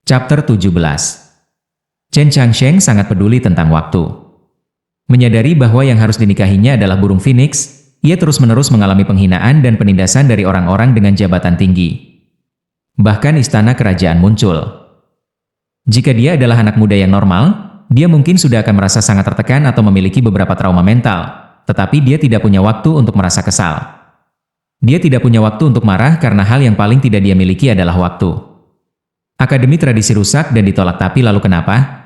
Chapter 17. Chen Changsheng sangat peduli tentang waktu. Menyadari bahwa yang harus dinikahinya adalah burung phoenix, ia terus-menerus mengalami penghinaan dan penindasan dari orang-orang dengan jabatan tinggi. Bahkan istana kerajaan muncul. Jika dia adalah anak muda yang normal, dia mungkin sudah akan merasa sangat tertekan atau memiliki beberapa trauma mental, tetapi dia tidak punya waktu untuk merasa kesal. Dia tidak punya waktu untuk marah karena hal yang paling tidak dia miliki adalah waktu. Akademi tradisi rusak dan ditolak, tapi lalu kenapa?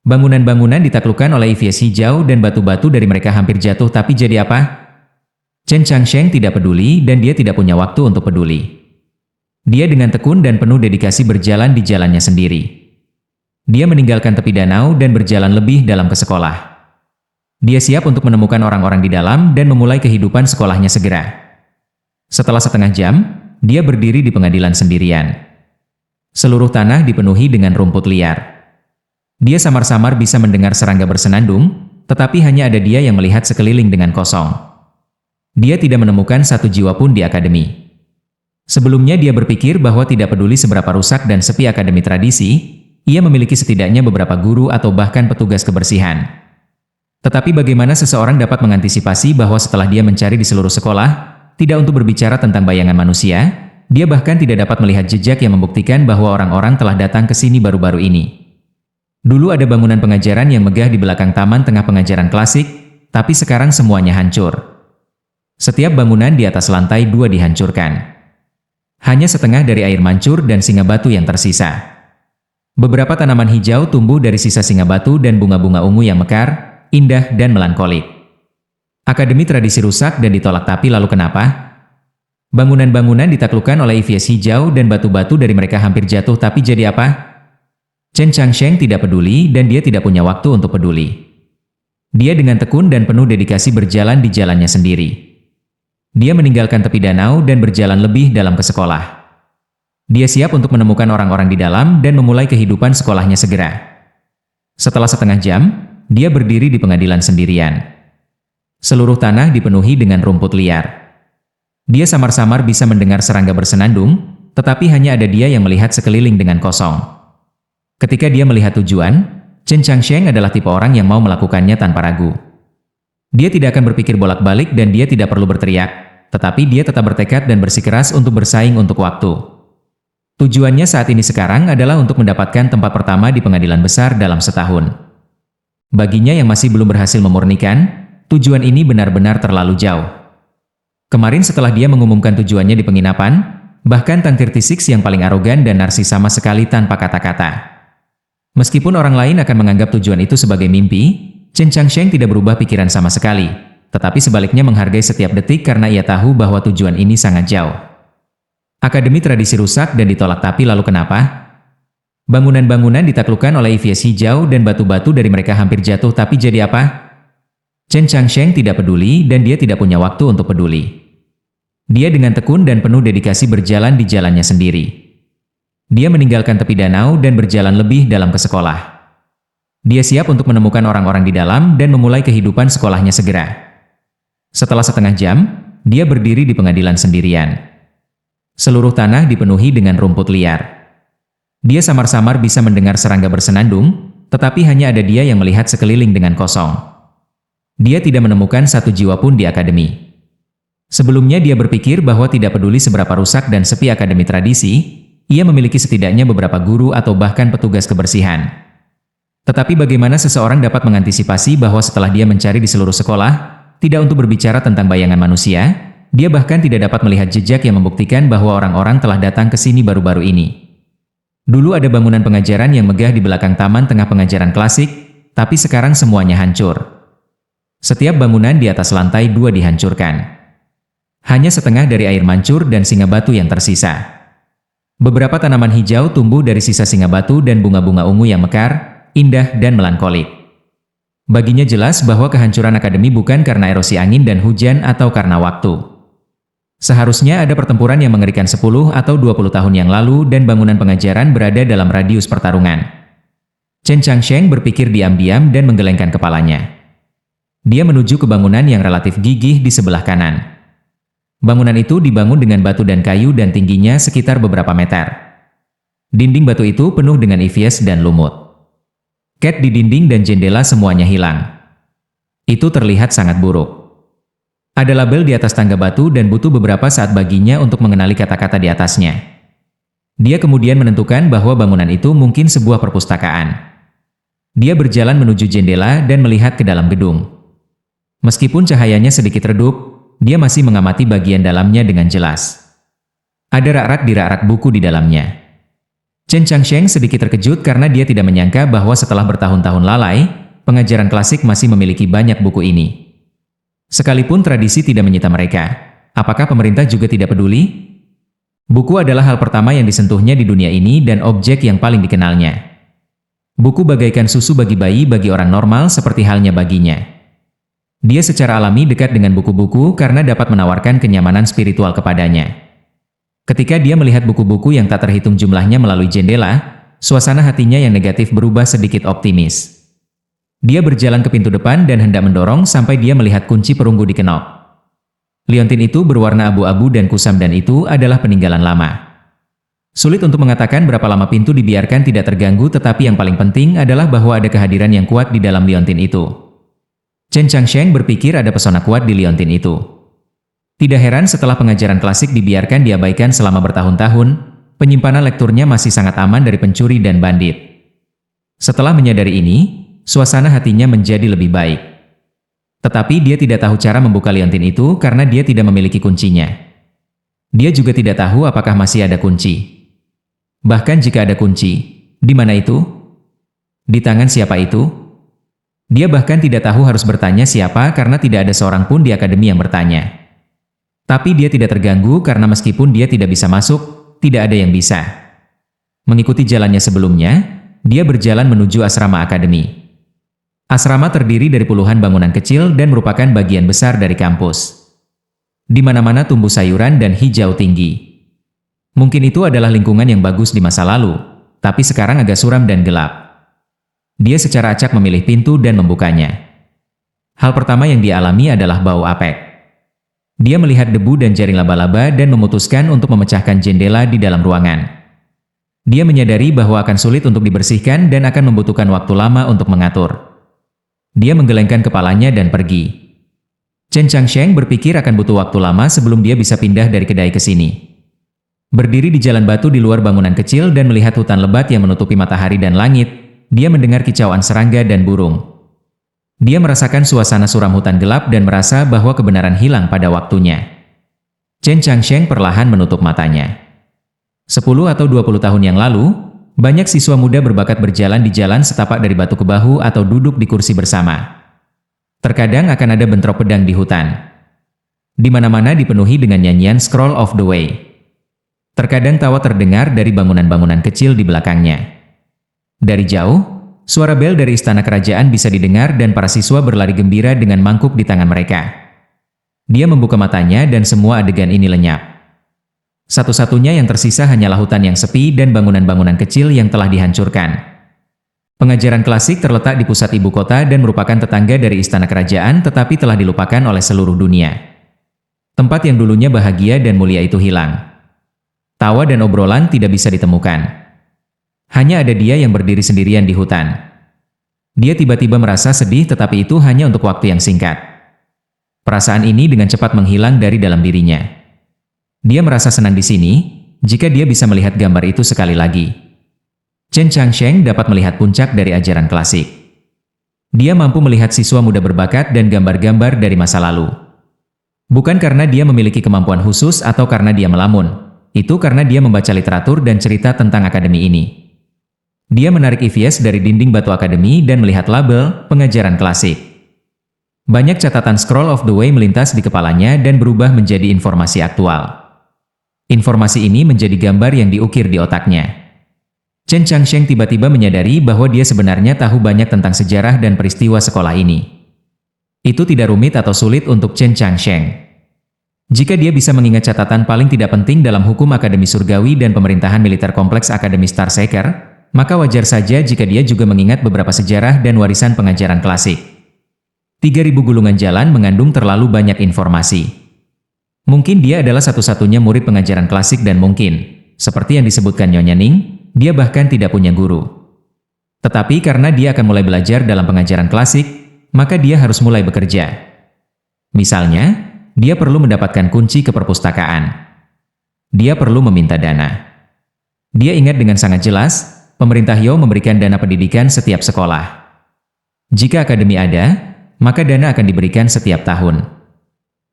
Bangunan-bangunan ditaklukkan oleh Evies hijau dan batu-batu dari mereka hampir jatuh, tapi jadi apa? Chen Changsheng tidak peduli dan dia tidak punya waktu untuk peduli. Dia dengan tekun dan penuh dedikasi berjalan di jalannya sendiri. Dia meninggalkan tepi danau dan berjalan lebih dalam ke sekolah. Dia siap untuk menemukan orang-orang di dalam dan memulai kehidupan sekolahnya segera. Setelah setengah jam, dia berdiri di pengadilan sendirian. Seluruh tanah dipenuhi dengan rumput liar. Dia samar-samar bisa mendengar serangga bersenandung, tetapi hanya ada dia yang melihat sekeliling dengan kosong. Dia tidak menemukan satu jiwa pun di akademi. Sebelumnya dia berpikir bahwa tidak peduli seberapa rusak dan sepi akademi tradisi, ia memiliki setidaknya beberapa guru atau bahkan petugas kebersihan. Tetapi bagaimana seseorang dapat mengantisipasi bahwa setelah dia mencari di seluruh sekolah, tidak untuk berbicara tentang bayangan manusia, dia bahkan tidak dapat melihat jejak yang membuktikan bahwa orang-orang telah datang ke sini baru-baru ini. Dulu ada bangunan pengajaran yang megah di belakang taman tengah pengajaran klasik, tapi sekarang semuanya hancur. Setiap bangunan di atas lantai 2 dihancurkan. Hanya setengah dari air mancur dan singa batu yang tersisa. Beberapa tanaman hijau tumbuh dari sisa singa batu dan bunga-bunga ungu yang mekar, indah dan melankolik. Akademi tradisi rusak dan ditolak, tapi lalu kenapa? Bangunan-bangunan ditaklukkan oleh Evies hijau dan batu-batu dari mereka hampir jatuh, tapi jadi apa? Chen Changsheng tidak peduli dan dia tidak punya waktu untuk peduli. Dia dengan tekun dan penuh dedikasi berjalan di jalannya sendiri. Dia meninggalkan tepi danau dan berjalan lebih dalam ke sekolah. Dia siap untuk menemukan orang-orang di dalam dan memulai kehidupan sekolahnya segera. Setelah setengah jam, dia berdiri di pengadilan sendirian. Seluruh tanah dipenuhi dengan rumput liar. Dia samar-samar bisa mendengar serangga bersenandung, tetapi hanya ada dia yang melihat sekeliling dengan kosong. Ketika dia melihat tujuan, Chen Changsheng adalah tipe orang yang mau melakukannya tanpa ragu. Dia tidak akan berpikir bolak-balik dan dia tidak perlu berteriak, tetapi dia tetap bertekad dan bersikeras untuk bersaing untuk waktu. Tujuannya saat ini sekarang adalah untuk mendapatkan tempat pertama di pengadilan besar dalam setahun. Baginya yang masih belum berhasil memurnikan, tujuan ini benar-benar terlalu jauh. Kemarin setelah dia mengumumkan tujuannya di penginapan, bahkan Tang 36 yang paling arogan dan narsis sama sekali tanpa kata-kata. Meskipun orang lain akan menganggap tujuan itu sebagai mimpi, Chen Changsheng tidak berubah pikiran sama sekali, tetapi sebaliknya menghargai setiap detik karena ia tahu bahwa tujuan ini sangat jauh. Akademi tradisi rusak dan ditolak, tapi lalu kenapa? Bangunan-bangunan ditaklukkan oleh Evies hijau dan batu-batu dari mereka hampir jatuh, tapi jadi apa? Chen Changsheng tidak peduli dan dia tidak punya waktu untuk peduli. Dia dengan tekun dan penuh dedikasi berjalan di jalannya sendiri. Dia meninggalkan tepi danau dan berjalan lebih dalam ke sekolah. Dia siap untuk menemukan orang-orang di dalam dan memulai kehidupan sekolahnya segera. Setelah setengah jam, dia berdiri di pengadilan sendirian. Seluruh tanah dipenuhi dengan rumput liar. Dia samar-samar bisa mendengar serangga bersenandung, tetapi hanya ada dia yang melihat sekeliling dengan kosong. Dia tidak menemukan satu jiwa pun di akademi. Sebelumnya dia berpikir bahwa tidak peduli seberapa rusak dan sepi akademi tradisi, ia memiliki setidaknya beberapa guru atau bahkan petugas kebersihan. Tetapi bagaimana seseorang dapat mengantisipasi bahwa setelah dia mencari di seluruh sekolah, tidak untuk berbicara tentang bayangan manusia, dia bahkan tidak dapat melihat jejak yang membuktikan bahwa orang-orang telah datang ke sini baru-baru ini. Dulu ada bangunan pengajaran yang megah di belakang taman tengah pengajaran klasik, tapi sekarang semuanya hancur. Setiap bangunan di atas lantai 2 dihancurkan. Hanya setengah dari air mancur dan singa batu yang tersisa. Beberapa tanaman hijau tumbuh dari sisa singa batu dan bunga-bunga ungu yang mekar, indah dan melankolik. Baginya jelas bahwa kehancuran akademi bukan karena erosi angin dan hujan atau karena waktu. Seharusnya ada pertempuran yang mengerikan 10 atau 20 tahun yang lalu dan bangunan pengajaran berada dalam radius pertarungan. Chen Changsheng berpikir diam-diam dan menggelengkan kepalanya. Dia menuju ke bangunan yang relatif gigih di sebelah kanan. Bangunan itu dibangun dengan batu dan kayu dan tingginya sekitar beberapa meter. Dinding batu itu penuh dengan ivies dan lumut. Cat di dinding dan jendela semuanya hilang. Itu terlihat sangat buruk. Ada label di atas tangga batu dan butuh beberapa saat baginya untuk mengenali kata-kata di atasnya. Dia kemudian menentukan bahwa bangunan itu mungkin sebuah perpustakaan. Dia berjalan menuju jendela dan melihat ke dalam gedung. Meskipun cahayanya sedikit redup, dia masih mengamati bagian dalamnya dengan jelas. Ada rak-rak di rak-rak buku di dalamnya. Chen Changsheng sedikit terkejut karena dia tidak menyangka bahwa setelah bertahun-tahun lalai, pengajaran klasik masih memiliki banyak buku ini. Sekalipun tradisi tidak menyita mereka, apakah pemerintah juga tidak peduli? Buku adalah hal pertama yang disentuhnya di dunia ini dan objek yang paling dikenalnya. Buku bagaikan susu bagi bayi bagi orang normal seperti halnya baginya. Dia secara alami dekat dengan buku-buku karena dapat menawarkan kenyamanan spiritual kepadanya. Ketika dia melihat buku-buku yang tak terhitung jumlahnya melalui jendela, suasana hatinya yang negatif berubah sedikit optimis. Dia berjalan ke pintu depan dan hendak mendorong sampai dia melihat kunci perunggu di kenop. Liontin itu berwarna abu-abu dan kusam dan itu adalah peninggalan lama. Sulit untuk mengatakan berapa lama pintu dibiarkan tidak terganggu, tetapi yang paling penting adalah bahwa ada kehadiran yang kuat di dalam liontin itu. Chen Changsheng berpikir ada pesona kuat di liontin itu. Tidak heran setelah pengajaran klasik dibiarkan diabaikan selama bertahun-tahun, penyimpanan lekturnya masih sangat aman dari pencuri dan bandit. Setelah menyadari ini, suasana hatinya menjadi lebih baik. Tetapi dia tidak tahu cara membuka liontin itu karena dia tidak memiliki kuncinya. Dia juga tidak tahu apakah masih ada kunci. Bahkan jika ada kunci, di mana itu? Di tangan siapa itu? Dia bahkan tidak tahu harus bertanya siapa karena tidak ada seorang pun di akademi yang bertanya. Tapi dia tidak terganggu karena meskipun dia tidak bisa masuk, tidak ada yang bisa. Mengikuti jalannya sebelumnya, dia berjalan menuju asrama akademi. Asrama terdiri dari puluhan bangunan kecil dan merupakan bagian besar dari kampus. Di mana-mana tumbuh sayuran dan hijau tinggi. Mungkin itu adalah lingkungan yang bagus di masa lalu, tapi sekarang agak suram dan gelap. Dia secara acak memilih pintu dan membukanya. Hal pertama yang dia alami adalah bau apek. Dia melihat debu dan jaring laba-laba dan memutuskan untuk memecahkan jendela di dalam ruangan. Dia menyadari bahwa akan sulit untuk dibersihkan dan akan membutuhkan waktu lama untuk mengatur. Dia menggelengkan kepalanya dan pergi. Chen Changsheng berpikir akan butuh waktu lama sebelum dia bisa pindah dari kedai ke sini. Berdiri di jalan batu di luar bangunan kecil dan melihat hutan lebat yang menutupi matahari dan langit, dia mendengar kicauan serangga dan burung. Dia merasakan suasana suram hutan gelap dan merasa bahwa kebenaran hilang pada waktunya. Chen Changsheng perlahan menutup matanya. 10 atau 20 tahun yang lalu, banyak siswa muda berbakat berjalan di jalan setapak dari batu ke bahu atau duduk di kursi bersama. Terkadang akan ada bentrok pedang di hutan. Di mana-mana dipenuhi dengan nyanyian Scroll of the Way. Terkadang tawa terdengar dari bangunan-bangunan kecil di belakangnya. Dari jauh, suara bel dari istana kerajaan bisa didengar dan para siswa berlari gembira dengan mangkuk di tangan mereka. Dia membuka matanya dan semua adegan ini lenyap. Satu-satunya yang tersisa hanyalah hutan yang sepi dan bangunan-bangunan kecil yang telah dihancurkan. Pengajaran klasik terletak di pusat ibu kota dan merupakan tetangga dari istana kerajaan tetapi telah dilupakan oleh seluruh dunia. Tempat yang dulunya bahagia dan mulia itu hilang. Tawa dan obrolan tidak bisa ditemukan. Hanya ada dia yang berdiri sendirian di hutan. Dia tiba-tiba merasa sedih tetapi itu hanya untuk waktu yang singkat. Perasaan ini dengan cepat menghilang dari dalam dirinya. Dia merasa senang di sini, jika dia bisa melihat gambar itu sekali lagi. Chen Changsheng dapat melihat puncak dari ajaran klasik. Dia mampu melihat siswa muda berbakat dan gambar-gambar dari masa lalu. Bukan karena dia memiliki kemampuan khusus atau karena dia melamun, itu karena dia membaca literatur dan cerita tentang akademi ini. Dia menarik ivies dari dinding batu akademi dan melihat label pengajaran klasik. Banyak catatan Scroll of the Way melintas di kepalanya dan berubah menjadi informasi aktual. Informasi ini menjadi gambar yang diukir di otaknya. Chen Changsheng tiba-tiba menyadari bahwa dia sebenarnya tahu banyak tentang sejarah dan peristiwa sekolah ini. Itu tidak rumit atau sulit untuk Chen Changsheng. Jika dia bisa mengingat catatan paling tidak penting dalam hukum Akademi Surgawi dan pemerintahan militer kompleks Akademi Starseeker, maka wajar saja jika dia juga mengingat beberapa sejarah dan warisan pengajaran klasik. 3000 gulungan jalan mengandung terlalu banyak informasi. Mungkin dia adalah satu-satunya murid pengajaran klasik dan mungkin, seperti yang disebutkan Nyonya Ning, dia bahkan tidak punya guru. Tetapi karena dia akan mulai belajar dalam pengajaran klasik, maka dia harus mulai bekerja. Misalnya, dia perlu mendapatkan kunci ke perpustakaan. Dia perlu meminta dana. Dia ingat dengan sangat jelas, pemerintah Yao memberikan dana pendidikan setiap sekolah. Jika akademi ada, maka dana akan diberikan setiap tahun.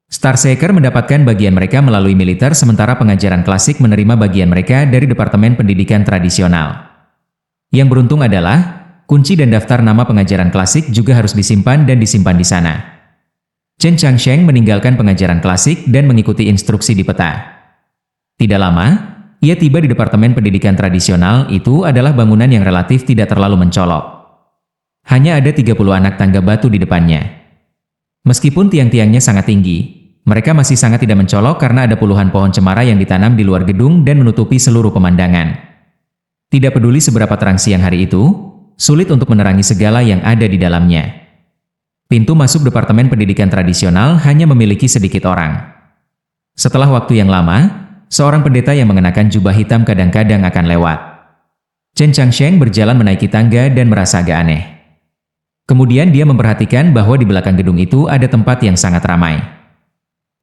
Starseeker mendapatkan bagian mereka melalui militer sementara pengajaran klasik menerima bagian mereka dari Departemen Pendidikan Tradisional. Yang beruntung adalah, kunci dan daftar nama pengajaran klasik juga harus disimpan dan disimpan di sana. Chen Changsheng meninggalkan pengajaran klasik dan mengikuti instruksi di peta. Tidak lama, ia tiba di Departemen Pendidikan Tradisional. Itu adalah bangunan yang relatif tidak terlalu mencolok. Hanya ada 30 anak tangga batu di depannya. Meskipun tiang-tiangnya sangat tinggi, mereka masih sangat tidak mencolok karena ada puluhan pohon cemara yang ditanam di luar gedung dan menutupi seluruh pemandangan. Tidak peduli seberapa terang siang hari itu, sulit untuk menerangi segala yang ada di dalamnya. Pintu masuk Departemen Pendidikan Tradisional hanya memiliki sedikit orang. Setelah waktu yang lama, seorang pendeta yang mengenakan jubah hitam kadang-kadang akan lewat. Chen Changsheng berjalan menaiki tangga dan merasa agak aneh. Kemudian dia memperhatikan bahwa di belakang gedung itu ada tempat yang sangat ramai.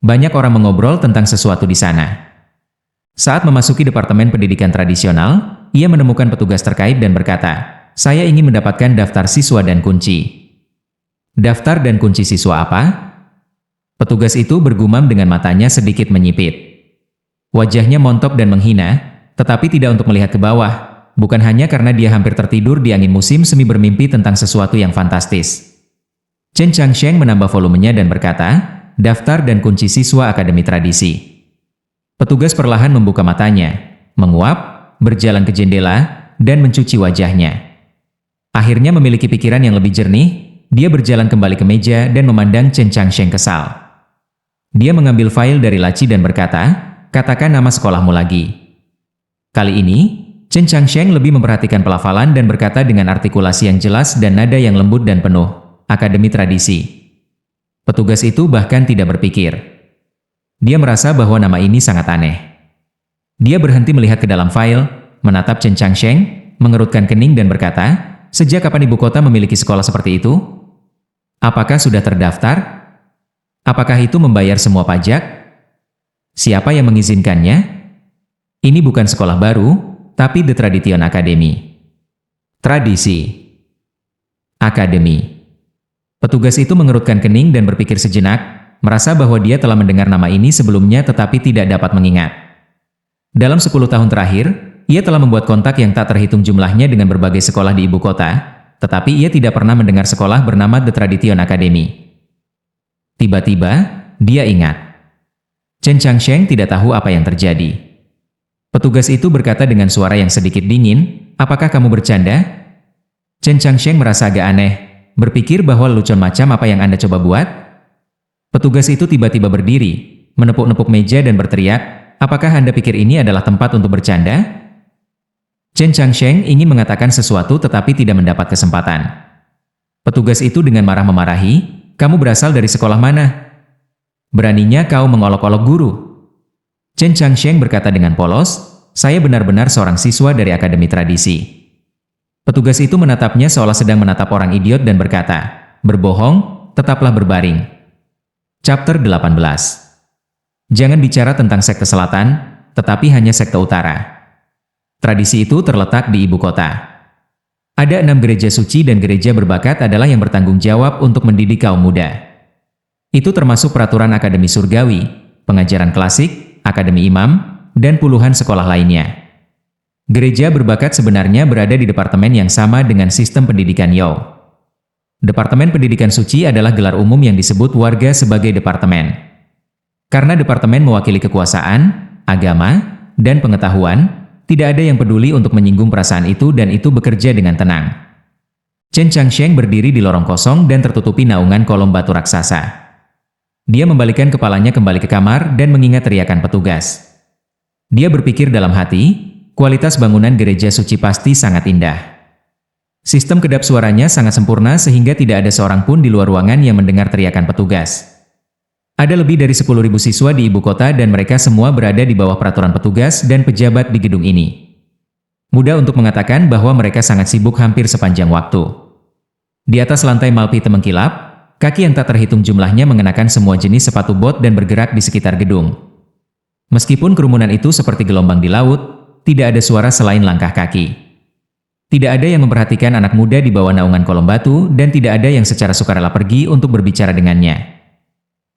Banyak orang mengobrol tentang sesuatu di sana. Saat memasuki Departemen Pendidikan Tradisional, ia menemukan petugas terkait dan berkata, "Saya ingin mendapatkan daftar siswa dan kunci." "Daftar dan kunci siswa apa?" Petugas itu bergumam dengan matanya sedikit menyipit. Wajahnya montok dan menghina, tetapi tidak untuk melihat ke bawah. Bukan hanya karena dia hampir tertidur di angin musim semi bermimpi tentang sesuatu yang fantastis. Chen Changsheng menambah volumenya dan berkata, "Daftar dan kunci siswa Akademi Tradisi." Petugas perlahan membuka matanya, menguap, berjalan ke jendela, dan mencuci wajahnya. Akhirnya memiliki pikiran yang lebih jernih, dia berjalan kembali ke meja dan memandang Chen Changsheng kesal. Dia mengambil file dari laci dan berkata, "Katakan nama sekolahmu lagi." Kali ini, Chen Changsheng lebih memperhatikan pelafalan dan berkata dengan artikulasi yang jelas dan nada yang lembut dan penuh, "Akademi Tradisi." Petugas itu bahkan tidak berpikir. Dia merasa bahwa nama ini sangat aneh. Dia berhenti melihat ke dalam file, menatap Chen Changsheng, mengerutkan kening dan berkata, "Sejak kapan ibu kota memiliki sekolah seperti itu? Apakah sudah terdaftar? Apakah itu membayar semua pajak? Siapa yang mengizinkannya? Ini bukan sekolah baru, tapi The Tradition Academy." Tradisi. Akademi. Petugas itu mengerutkan kening dan berpikir sejenak, merasa bahwa dia telah mendengar nama ini sebelumnya tetapi tidak dapat mengingat. Dalam 10 tahun terakhir, ia telah membuat kontak yang tak terhitung jumlahnya dengan berbagai sekolah di ibu kota, tetapi ia tidak pernah mendengar sekolah bernama The Tradition Academy. Tiba-tiba, dia ingat. Chen Changsheng tidak tahu apa yang terjadi. Petugas itu berkata dengan suara yang sedikit dingin, "Apakah kamu bercanda?" Chen Changsheng merasa agak aneh, berpikir bahwa lelucon macam apa yang Anda coba buat? Petugas itu tiba-tiba berdiri, menepuk-nepuk meja dan berteriak, "Apakah Anda pikir ini adalah tempat untuk bercanda?" Chen Changsheng ingin mengatakan sesuatu tetapi tidak mendapat kesempatan. Petugas itu dengan marah memarahi, "Kamu berasal dari sekolah mana? Beraninya kau mengolok-olok guru?" Chen Changsheng berkata dengan polos, "Saya benar-benar seorang siswa dari Akademi Tradisi." Petugas itu menatapnya seolah sedang menatap orang idiot dan berkata, "Berbohong, tetaplah berbaring." Chapter 18. Jangan bicara tentang sekte selatan, tetapi hanya sekte utara. Tradisi itu terletak di ibu kota. Ada 6 gereja suci dan gereja berbakat adalah yang bertanggung jawab untuk mendidik kaum muda. Itu termasuk peraturan Akademi Surgawi, pengajaran klasik, Akademi Imam, dan puluhan sekolah lainnya. Gereja berbakat sebenarnya berada di departemen yang sama dengan sistem pendidikan Yao. Departemen Pendidikan Suci adalah gelar umum yang disebut warga sebagai departemen. Karena departemen mewakili kekuasaan, agama, dan pengetahuan, tidak ada yang peduli untuk menyinggung perasaan itu dan itu bekerja dengan tenang. Chen Changsheng berdiri di lorong kosong dan tertutupi naungan kolom batu raksasa. Dia membalikan kepalanya kembali ke kamar dan mengingat teriakan petugas. Dia berpikir dalam hati, kualitas bangunan gereja suci pasti sangat indah. Sistem kedap suaranya sangat sempurna sehingga tidak ada seorang pun di luar ruangan yang mendengar teriakan petugas. Ada lebih dari 10.000 siswa di ibu kota dan mereka semua berada di bawah peraturan petugas dan pejabat di gedung ini. Mudah untuk mengatakan bahwa mereka sangat sibuk hampir sepanjang waktu. Di atas lantai Malpite mengkilap, kaki yang tak terhitung jumlahnya mengenakan semua jenis sepatu bot dan bergerak di sekitar gedung. Meskipun kerumunan itu seperti gelombang di laut, tidak ada suara selain langkah kaki. Tidak ada yang memperhatikan anak muda di bawah naungan kolom batu dan tidak ada yang secara sukarela pergi untuk berbicara dengannya.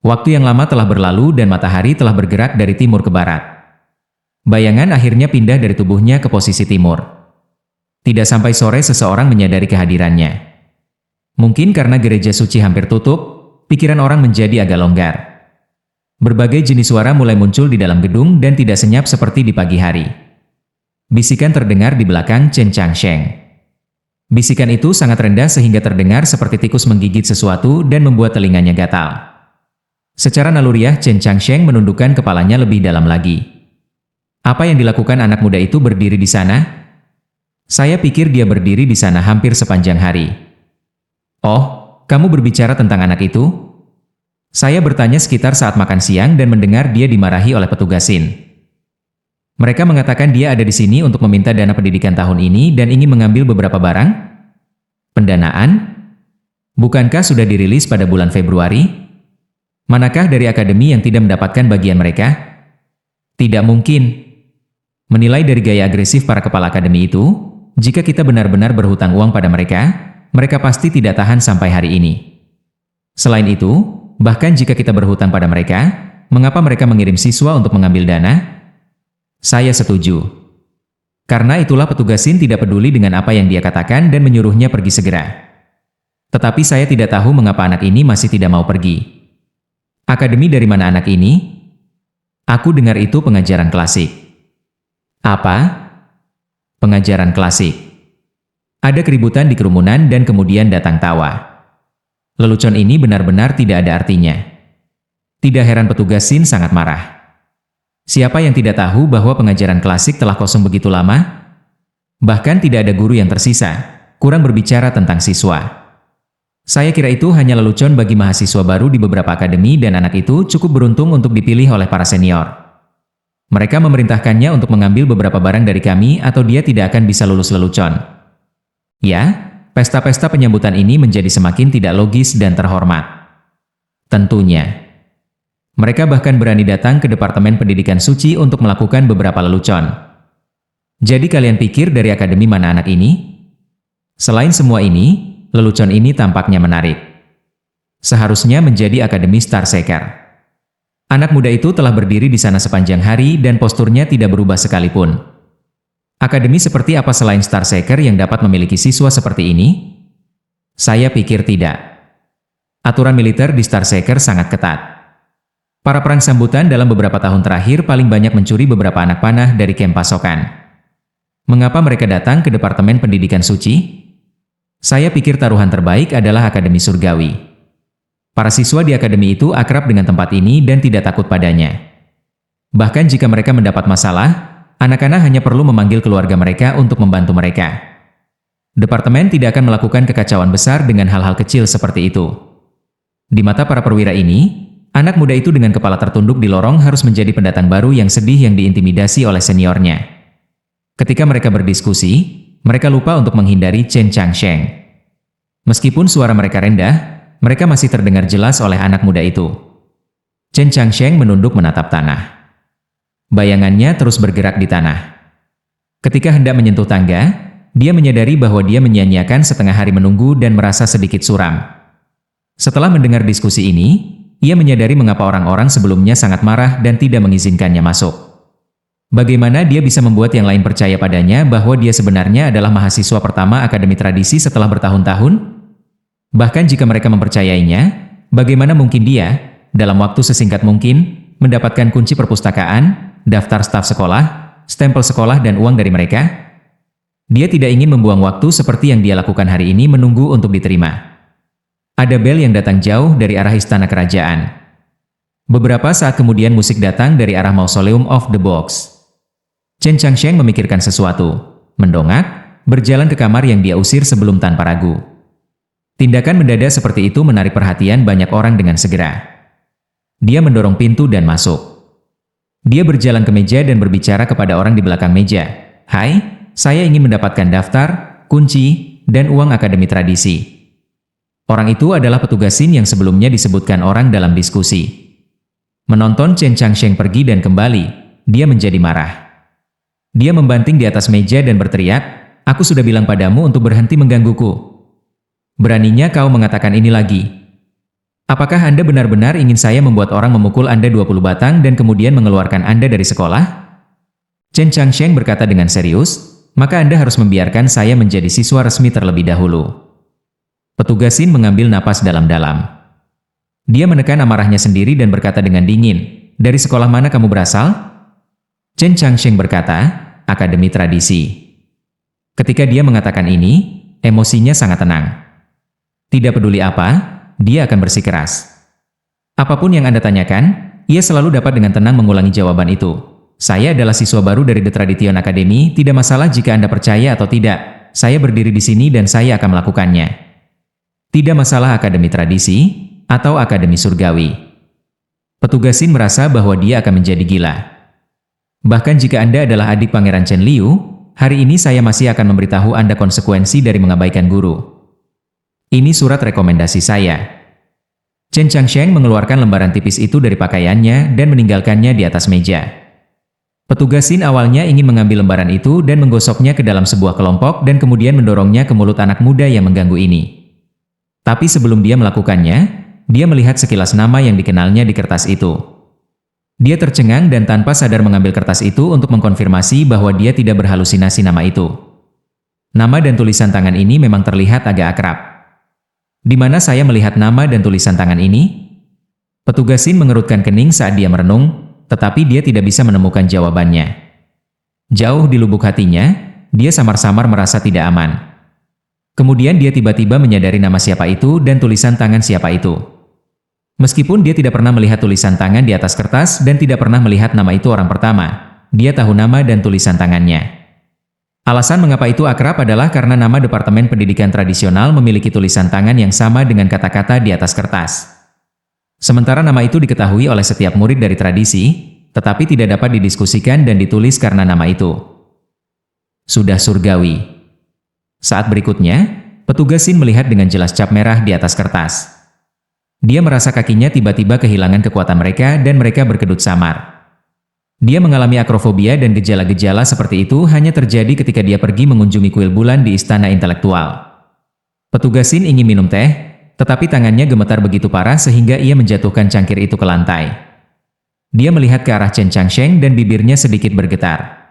Waktu yang lama telah berlalu dan matahari telah bergerak dari timur ke barat. Bayangan akhirnya pindah dari tubuhnya ke posisi timur. Tidak sampai sore seseorang menyadari kehadirannya. Mungkin karena gereja suci hampir tutup, pikiran orang menjadi agak longgar. Berbagai jenis suara mulai muncul di dalam gedung dan tidak senyap seperti di pagi hari. Bisikan terdengar di belakang Chen Changsheng. Bisikan itu sangat rendah sehingga terdengar seperti tikus menggigit sesuatu dan membuat telinganya gatal. Secara naluriah Chen Changsheng menundukkan kepalanya lebih dalam lagi. Apa yang dilakukan anak muda itu berdiri di sana? Saya pikir dia berdiri di sana hampir sepanjang hari. Oh, kamu berbicara tentang anak itu? Saya bertanya sekitar saat makan siang dan mendengar dia dimarahi oleh petugas SIN. Mereka mengatakan dia ada di sini untuk meminta dana pendidikan tahun ini dan ingin mengambil beberapa barang? Pendanaan? Bukankah sudah dirilis pada bulan Februari? Manakah dari akademi yang tidak mendapatkan bagian mereka? Tidak mungkin. Menilai dari gaya agresif para kepala akademi itu, jika kita benar-benar berhutang uang pada mereka, mereka pasti tidak tahan sampai hari ini. Selain itu, bahkan jika kita berhutang pada mereka, mengapa mereka mengirim siswa untuk mengambil dana? Saya setuju. Karena itulah petugas SIN tidak peduli dengan apa yang dia katakan dan menyuruhnya pergi segera. Tetapi saya tidak tahu mengapa anak ini masih tidak mau pergi. Akademi dari mana anak ini? Aku dengar itu pengajaran klasik. Apa? Pengajaran klasik. Ada keributan di kerumunan dan kemudian datang tawa. Lelucon ini benar-benar tidak ada artinya. Tidak heran petugas SIN sangat marah. Siapa yang tidak tahu bahwa pengajaran klasik telah kosong begitu lama? Bahkan tidak ada guru yang tersisa, kurang berbicara tentang siswa. Saya kira itu hanya lelucon bagi mahasiswa baru di beberapa akademi dan anak itu cukup beruntung untuk dipilih oleh para senior. Mereka memerintahkannya untuk mengambil beberapa barang dari kami atau dia tidak akan bisa lulus lelucon. Ya, pesta-pesta penyambutan ini menjadi semakin tidak logis dan terhormat. Tentunya. Mereka bahkan berani datang ke Departemen Pendidikan Suci untuk melakukan beberapa lelucon. Jadi kalian pikir dari akademi mana anak ini? Selain semua ini, lelucon ini tampaknya menarik. Seharusnya menjadi akademi Starseeker. Anak muda itu telah berdiri di sana sepanjang hari dan posturnya tidak berubah sekalipun. Akademi seperti apa selain Starseeker yang dapat memiliki siswa seperti ini? Saya pikir tidak. Aturan militer di Starseeker sangat ketat. Para perang sambutan dalam beberapa tahun terakhir paling banyak mencuri beberapa anak panah dari kamp pasokan. Mengapa mereka datang ke Departemen Pendidikan Suci? Saya pikir taruhan terbaik adalah Akademi Surgawi. Para siswa di akademi itu akrab dengan tempat ini dan tidak takut padanya. Bahkan jika mereka mendapat masalah, anak-anak hanya perlu memanggil keluarga mereka untuk membantu mereka. Departemen tidak akan melakukan kekacauan besar dengan hal-hal kecil seperti itu. Di mata para perwira ini, anak muda itu dengan kepala tertunduk di lorong harus menjadi pendatang baru yang sedih yang diintimidasi oleh seniornya. Ketika mereka berdiskusi, mereka lupa untuk menghindari Chen Changsheng. Meskipun suara mereka rendah, mereka masih terdengar jelas oleh anak muda itu. Chen Changsheng menunduk menatap tanah. Bayangannya terus bergerak di tanah. Ketika hendak menyentuh tangga, dia menyadari bahwa dia menyia-nyiakan setengah hari menunggu dan merasa sedikit suram. Setelah mendengar diskusi ini, ia menyadari mengapa orang-orang sebelumnya sangat marah dan tidak mengizinkannya masuk. Bagaimana dia bisa membuat yang lain percaya padanya bahwa dia sebenarnya adalah mahasiswa pertama Akademi Tradisi setelah bertahun-tahun? Bahkan jika mereka mempercayainya, bagaimana mungkin dia, dalam waktu sesingkat mungkin, mendapatkan kunci perpustakaan, daftar staf sekolah, stempel sekolah dan uang dari mereka? Dia tidak ingin membuang waktu seperti yang dia lakukan hari ini menunggu untuk diterima. Ada bel yang datang jauh dari arah istana kerajaan. Beberapa saat kemudian musik datang dari arah Mausoleum of the Box. Chen Changsheng memikirkan sesuatu, mendongak, berjalan ke kamar yang dia usir sebelum tanpa ragu. Tindakan mendadak seperti itu menarik perhatian banyak orang dengan segera. Dia mendorong pintu dan masuk. Dia berjalan ke meja dan berbicara kepada orang di belakang meja. "Hai, saya ingin mendapatkan daftar, kunci, dan uang Akademi Tradisi. Orang itu adalah petugas SIN yang sebelumnya disebutkan orang dalam diskusi. Menonton Chen Changsheng pergi dan kembali, dia menjadi marah. Dia membanting di atas meja dan berteriak, "Aku sudah bilang padamu untuk berhenti menggangguku. Beraninya kau mengatakan ini lagi. Apakah Anda benar-benar ingin saya membuat orang memukul Anda 20 batang dan kemudian mengeluarkan Anda dari sekolah?" Chen Changsheng berkata dengan serius, "Maka Anda harus membiarkan saya menjadi siswa resmi terlebih dahulu." Petugas SIN mengambil napas dalam-dalam. Dia menekan amarahnya sendiri dan berkata dengan dingin, "Dari sekolah mana kamu berasal?" Chen Changsheng berkata, "Akademi Tradisi." Ketika dia mengatakan ini, emosinya sangat tenang. Tidak peduli apa, dia akan bersikeras. Apapun yang Anda tanyakan, ia selalu dapat dengan tenang mengulangi jawaban itu. "Saya adalah siswa baru dari The Tradition Academy, tidak masalah jika Anda percaya atau tidak. Saya berdiri di sini dan saya akan melakukannya. Tidak masalah Akademi Tradisi atau Akademi Surgawi." Petugas SIN merasa bahwa dia akan menjadi gila. "Bahkan jika Anda adalah adik Pangeran Chen Liu, hari ini saya masih akan memberitahu Anda konsekuensi dari mengabaikan guru. Ini surat rekomendasi saya." Chen Changsheng mengeluarkan lembaran tipis itu dari pakaiannya dan meninggalkannya di atas meja. Petugas SIN awalnya ingin mengambil lembaran itu dan menggosoknya ke dalam sebuah kelompok dan kemudian mendorongnya ke mulut anak muda yang mengganggu ini. Tapi sebelum dia melakukannya, dia melihat sekilas nama yang dikenalnya di kertas itu. Dia tercengang dan tanpa sadar mengambil kertas itu untuk mengkonfirmasi bahwa dia tidak berhalusinasi nama itu. Nama dan tulisan tangan ini memang terlihat agak akrab. "Di mana saya melihat nama dan tulisan tangan ini?" Petugas SIN mengerutkan kening saat dia merenung, tetapi dia tidak bisa menemukan jawabannya. Jauh di lubuk hatinya, dia samar-samar merasa tidak aman. Kemudian dia tiba-tiba menyadari nama siapa itu dan tulisan tangan siapa itu. Meskipun dia tidak pernah melihat tulisan tangan di atas kertas dan tidak pernah melihat nama itu orang pertama, dia tahu nama dan tulisan tangannya. Alasan mengapa itu akrab adalah karena nama Departemen Pendidikan Tradisional memiliki tulisan tangan yang sama dengan kata-kata di atas kertas. Sementara nama itu diketahui oleh setiap murid dari tradisi, tetapi tidak dapat didiskusikan dan ditulis karena nama itu sudah surgawi. Saat berikutnya, petugas SIN melihat dengan jelas cap merah di atas kertas. Dia merasa kakinya tiba-tiba kehilangan kekuatan mereka dan mereka berkedut samar. Dia mengalami akrofobia dan gejala-gejala seperti itu hanya terjadi ketika dia pergi mengunjungi kuil bulan di Istana Intelektual. Petugas SIN ingin minum teh, tetapi tangannya gemetar begitu parah sehingga ia menjatuhkan cangkir itu ke lantai. Dia melihat ke arah Chen Changsheng dan bibirnya sedikit bergetar.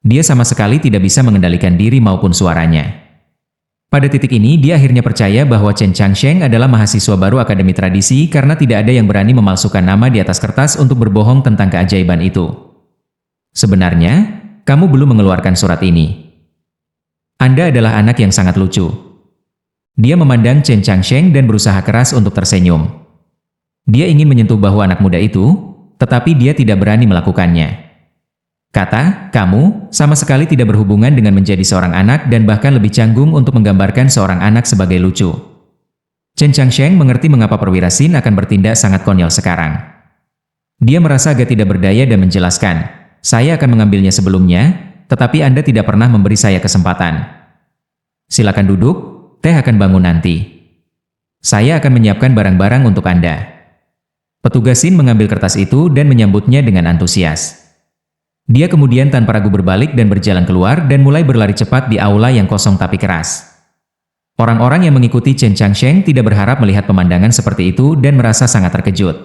Dia sama sekali tidak bisa mengendalikan diri maupun suaranya. Pada titik ini dia akhirnya percaya bahwa Chen Changsheng adalah mahasiswa baru Akademi Tradisi karena tidak ada yang berani memalsukan nama di atas kertas untuk berbohong tentang keajaiban itu. "Sebenarnya, kamu belum mengeluarkan surat ini. Anda adalah anak yang sangat lucu." Dia memandang Chen Changsheng dan berusaha keras untuk tersenyum. Dia ingin menyentuh bahu anak muda itu, tetapi dia tidak berani melakukannya. Kata, "Kamu sama sekali tidak berhubungan dengan menjadi seorang anak dan bahkan lebih canggung untuk menggambarkan seorang anak sebagai lucu." Chen Changsheng mengerti mengapa perwira SIN akan bertindak sangat konyol sekarang. Dia merasa agak tidak berdaya dan menjelaskan, "Saya akan mengambilnya sebelumnya, tetapi Anda tidak pernah memberi saya kesempatan. Silakan duduk, teh akan bangun nanti. Saya akan menyiapkan barang-barang untuk Anda." Petugas SIN mengambil kertas itu dan menyambutnya dengan antusias. Dia kemudian tanpa ragu berbalik dan berjalan keluar dan mulai berlari cepat di aula yang kosong tapi keras. Orang-orang yang mengikuti Chen Changsheng tidak berharap melihat pemandangan seperti itu dan merasa sangat terkejut.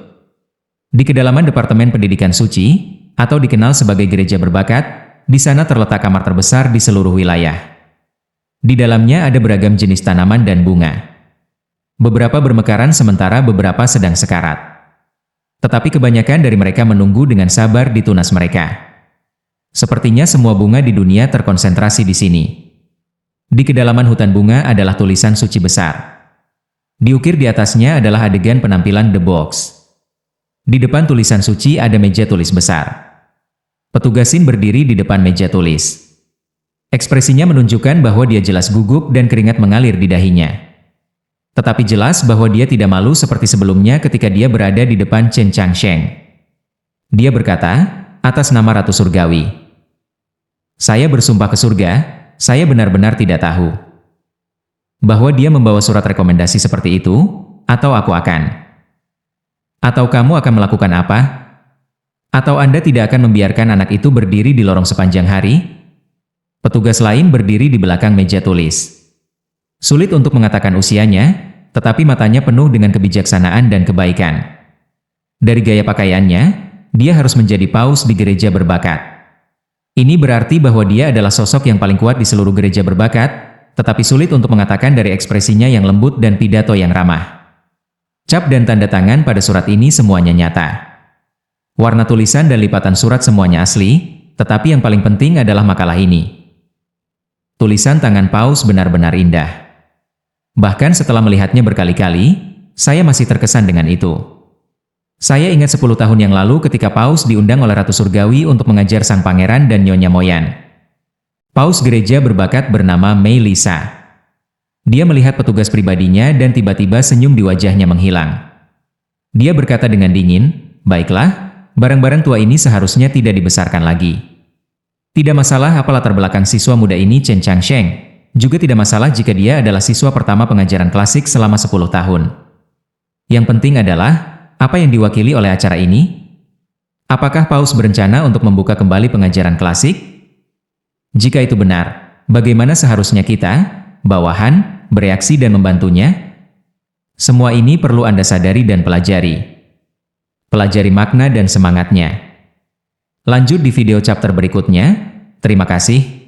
Di kedalaman Departemen Pendidikan Suci, atau dikenal sebagai gereja berbakat, di sana terletak kamar terbesar di seluruh wilayah. Di dalamnya ada beragam jenis tanaman dan bunga. Beberapa bermekaran sementara beberapa sedang sekarat. Tetapi kebanyakan dari mereka menunggu dengan sabar di tunas mereka. Sepertinya semua bunga di dunia terkonsentrasi di sini. Di kedalaman hutan bunga adalah tulisan suci besar. Diukir di atasnya adalah adegan penampilan The Box. Di depan tulisan suci ada meja tulis besar. Petugas SIN berdiri di depan meja tulis. Ekspresinya menunjukkan bahwa dia jelas gugup dan keringat mengalir di dahinya. Tetapi jelas bahwa dia tidak malu seperti sebelumnya ketika dia berada di depan Chen Changsheng. Dia berkata, "Atas nama Ratu Surgawi, Saya bersumpah ke surga, saya benar-benar tidak tahu bahwa dia membawa surat rekomendasi seperti itu, atau aku akan. Atau kamu akan melakukan apa? Atau Anda tidak akan membiarkan anak itu berdiri di lorong sepanjang hari? Petugas lain berdiri di belakang meja tulis. Sulit untuk mengatakan usianya, tetapi matanya penuh dengan kebijaksanaan dan kebaikan. Dari gaya pakaiannya, dia harus menjadi paus di gereja berbakat. Ini berarti bahwa dia adalah sosok yang paling kuat di seluruh gereja berbakat, tetapi sulit untuk mengatakan dari ekspresinya yang lembut dan pidato yang ramah. Cap dan tanda tangan pada surat ini semuanya nyata. Warna tulisan dan lipatan surat semuanya asli, tetapi yang paling penting adalah makalah ini. Tulisan tangan paus benar-benar indah. Bahkan setelah melihatnya berkali-kali, saya masih terkesan dengan itu. Saya ingat 10 tahun yang lalu ketika paus diundang oleh Ratu Surgawi untuk mengajar sang pangeran dan Nyonya Moyan. Paus gereja berbakat bernama Mei Lisa. Dia melihat petugas pribadinya dan tiba-tiba senyum di wajahnya menghilang. Dia berkata dengan dingin, "Baiklah, barang-barang tua ini seharusnya tidak dibesarkan lagi. Tidak masalah apa latar belakang siswa muda ini Chen Changsheng. Juga tidak masalah jika dia adalah siswa pertama pengajaran klasik selama 10 tahun. Yang penting adalah, apa yang diwakili oleh acara ini? Apakah paus berencana untuk membuka kembali pengajaran klasik? Jika itu benar, bagaimana seharusnya kita, bawahan, bereaksi dan membantunya? Semua ini perlu Anda sadari dan pelajari. Pelajari makna dan semangatnya. Lanjut di video chapter berikutnya. Terima kasih.